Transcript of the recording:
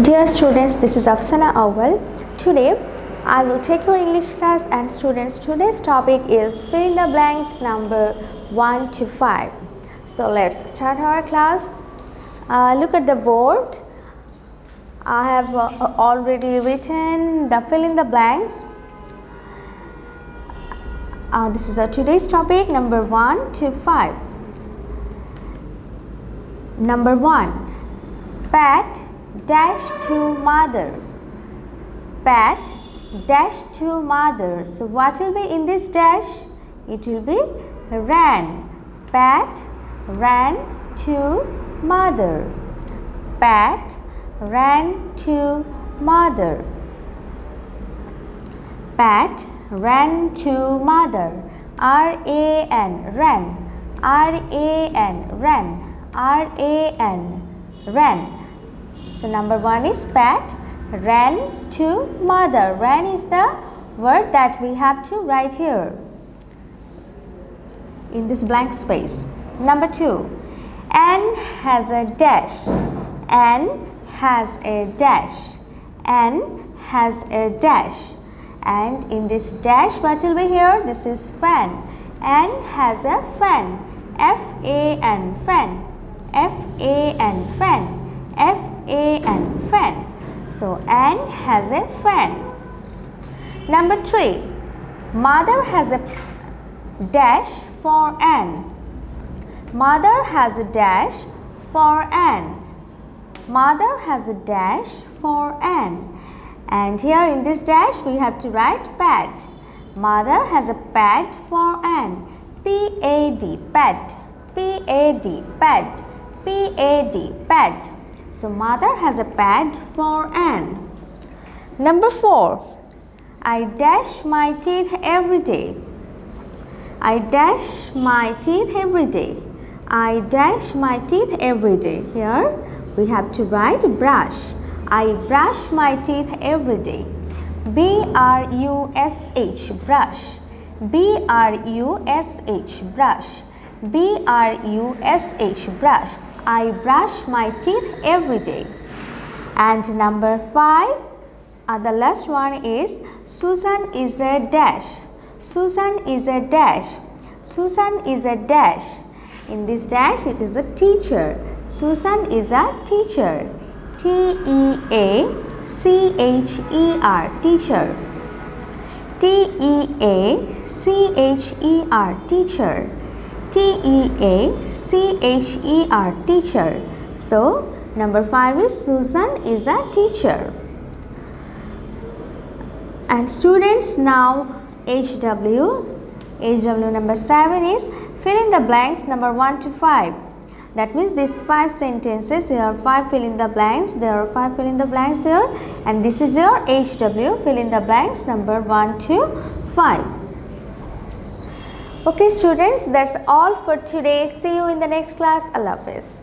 Dear students, this is Afsana Awal. Today I will take your English class, and students, today's topic is fill in the blanks number 1 to 5. So let's start our class. Look at the board. I have already written the fill in the blanks. This is our today's topic number 1 to 5. Number 1. Pat dash to mother. Pat dash to mother. So what will be in this dash? It will be ran. Pat ran to mother. Pat ran to mother. Pat ran to mother. R-A-N, ran. R-A-N, ran. R-A-N, ran. So number 1 is Pat ran to mother. Ran is the word that we have to write here in this blank space. Number 2. Anne has a dash. Anne has a dash. Anne has a dash. And in this dash, what will be here? This is fan. Anne has a fan. F-A-N, fan. F-A-N, fan. F-A-N, fan. So Anne has a fan. Number 3. Mother has a dash for Anne. Mother has a dash for Anne. Mother has a dash for Anne. And here in this dash we have to write pad. Mother has a pad for Anne. P-A-D, pad. P-A-D, pad. P-A-D, pad. So mother has a pad for Anne. Number 4. I dash my teeth every day. I dash my teeth every day. I dash my teeth every day. Here we have to write brush. I brush my teeth every day. B-R-U-S-H, brush. B-R-U-S-H, brush. B-R-U-S-H, brush. I brush my teeth every day. And number 5, the last one is Susan is a dash. Susan is a dash. Susan is a dash. In this dash it is a teacher. Susan is a teacher. T-E-A-C-H-E-R, teacher. T-E-A-C-H-E-R, teacher. T-E-A-C-H-E-R, teacher. So number 5 is Susan is a teacher. And students, now HW number 7 is fill in the blanks number 1 to 5. That means these 5 sentences, here are 5 fill in the blanks, there are 5 fill in the blanks here, and this is your HW fill in the blanks number 1 to 5. Okay students, that's all for today. See you in the next class. Allah Hafiz.